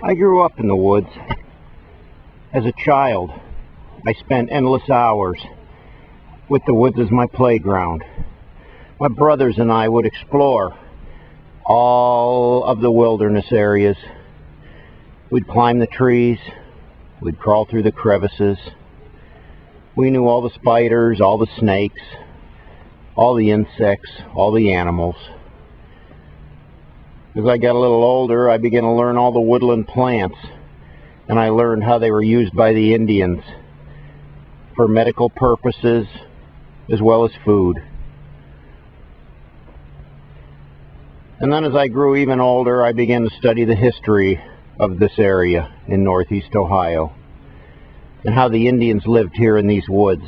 I grew up in the woods. As a child, I spent endless hours with the woods as my playground. My brothers and I would explore all of the wilderness areas. We'd climb the trees, we'd crawl through the crevices. We knew all the spiders, all the snakes, all the insects, all the animals. As I got a little older, I began to learn all the woodland plants, and I learned how they were used by the Indians for medical purposes as well as food. And then as I grew even older, I began to study the history of this area in northeast Ohio, and how the Indians lived here in these woods,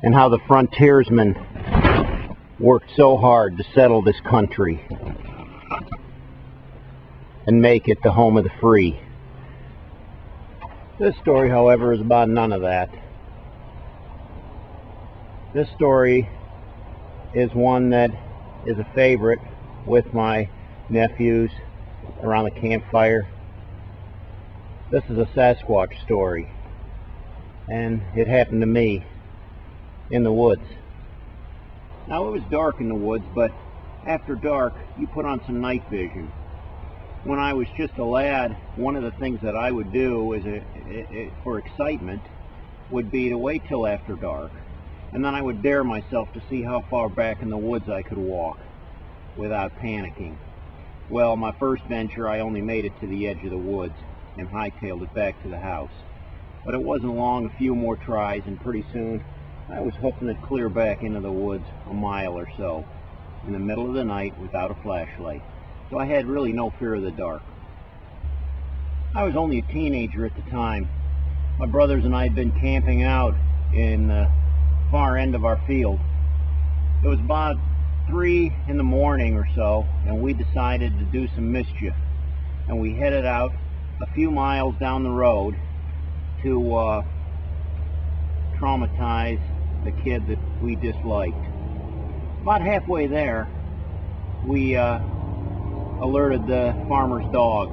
and how the frontiersmen worked so hard to settle this country and make it the home of the free. This story, however, is about none of that. This story is one that is a favorite with my nephews around the campfire. This is a Sasquatch story, and it happened to me in the woods. Now, it was dark in the woods, but after dark you put on some night vision. When I was just a lad, one of the things that I would do for excitement would be to wait till after dark, and then I would dare myself to see how far back in the woods I could walk without panicking. Well, my first venture, I only made it to the edge of the woods and hightailed it back to the house. But it wasn't long, a few more tries, and pretty soon I was hoofing it clear back into the woods, a mile or so, in the middle of the night without a flashlight. So I had really no fear of the dark. I was only a teenager at the time. My brothers and I had been camping out in the far end of our field. It was about 3 in the morning or so, and we decided to do some mischief. And we headed out a few miles down the road to traumatize the kid that we disliked. About halfway there, we alerted the farmer's dog,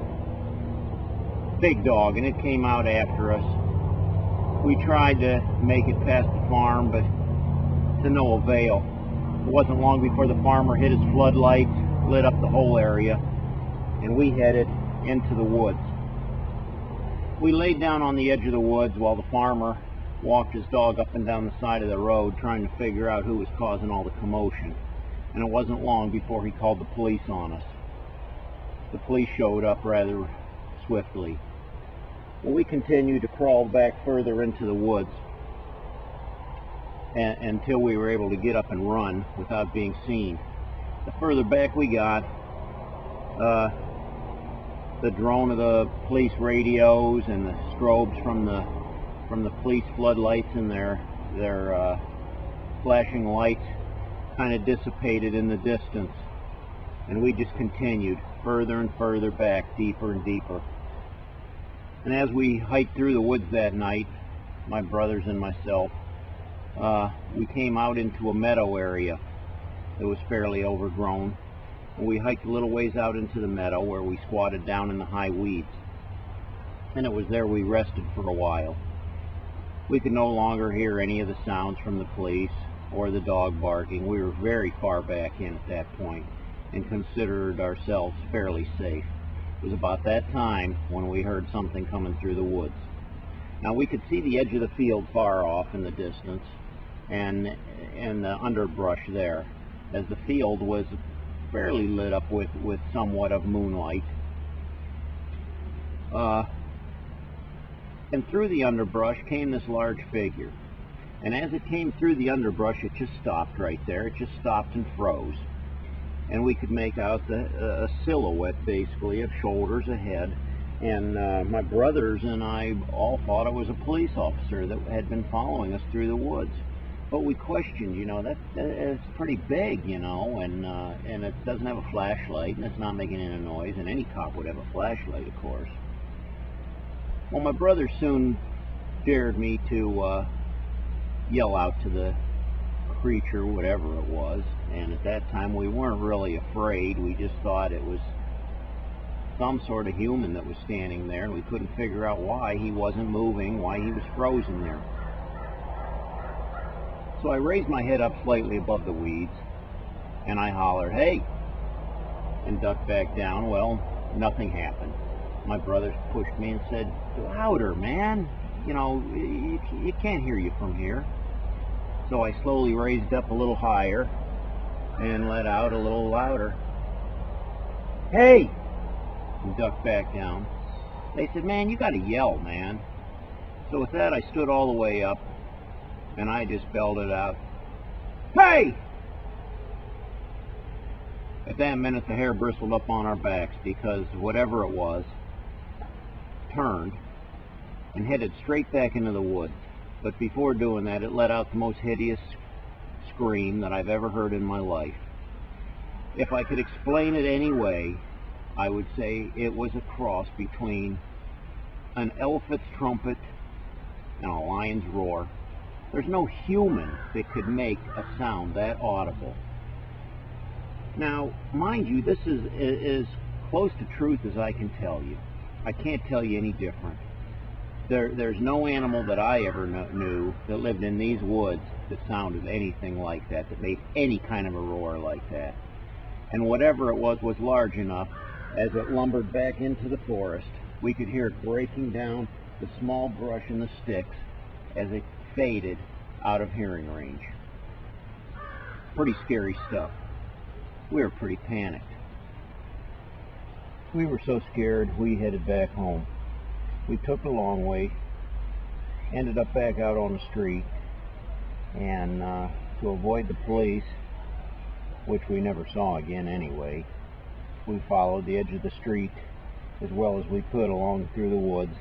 big dog, and it came out after us. We tried to make it past the farm, but to no avail. It wasn't long before the farmer hit his floodlights, lit up the whole area, and we headed into the woods. We laid down on the edge of the woods while the farmer walked his dog up and down the side of the road trying to figure out who was causing all the commotion. And it wasn't long before he called the police on us. The police showed up rather swiftly. Well, we continued to crawl back further into the woods until we were able to get up and run without being seen. The further back we got, the drone of the police radios and the strobes from the police floodlights and their flashing lights kind of dissipated in the distance, and we just continued further and further back, deeper and deeper. And as we hiked through the woods that night, my brothers and myself, we came out into a meadow area that was fairly overgrown. And we hiked a little ways out into the meadow where we squatted down in the high weeds. And it was there we rested for a while. We could no longer hear any of the sounds from the police or the dog barking. We were very far back in at that point and considered ourselves fairly safe. It was about that time when we heard something coming through the woods. Now, we could see the edge of the field far off in the distance and the underbrush there, as the field was fairly lit up with somewhat of moonlight. And through the underbrush came this large figure. And as it came through the underbrush, it just stopped right there. It just stopped and froze. And we could make out a silhouette, basically, of shoulders, a head. And my brothers and I all thought it was a police officer that had been following us through the woods. But we questioned, it's pretty big, and it doesn't have a flashlight, and it's not making any noise, and any cop would have a flashlight, of course. Well, my brother soon dared me to yell out to the creature, whatever it was, and at that time we weren't really afraid. We just thought it was some sort of human that was standing there, and we couldn't figure out why he wasn't moving, why he was frozen there. So I raised my head up slightly above the weeds, and I hollered, "Hey!" and ducked back down. Well, nothing happened. My brothers pushed me and said, "Louder, man. You know, you can't hear you from here." So I slowly raised up a little higher and let out a little louder, "Hey!" and ducked back down. They said, "Man, you gotta yell, man." So with that, I stood all the way up, and I just belted out, "Hey!" At that minute, the hair bristled up on our backs, because whatever it was turned and headed straight back into the woods. But before doing that, it let out the most hideous scream that I've ever heard in my life. If I could explain it any way, I would say it was a cross between an elephant's trumpet and a lion's roar. There's no human that could make a sound that audible. Now, mind you, this is as close to truth as I can tell you. I can't tell you any different. There's no animal that I ever knew that lived in these woods that sounded anything like that, that made any kind of a roar like that. And whatever it was large enough, as it lumbered back into the forest, we could hear it breaking down the small brush and the sticks as it faded out of hearing range. Pretty scary stuff. We were pretty panicked. We were so scared, we headed back home. We took the long way, ended up back out on the street, and to avoid the police, which we never saw again anyway, we followed the edge of the street as well as we could along through the woods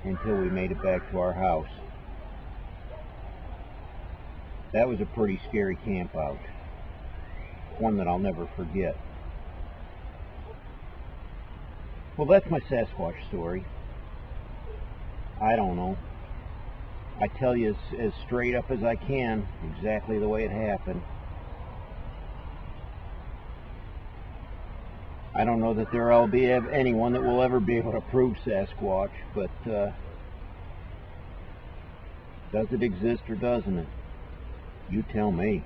until we made it back to our house. That was a pretty scary camp out. One that I'll never forget. Well, that's my Sasquatch story. I don't know. I tell you as straight up as I can, exactly the way it happened. I don't know that there will be anyone that will ever be able to prove Sasquatch, but does it exist or doesn't it? You tell me.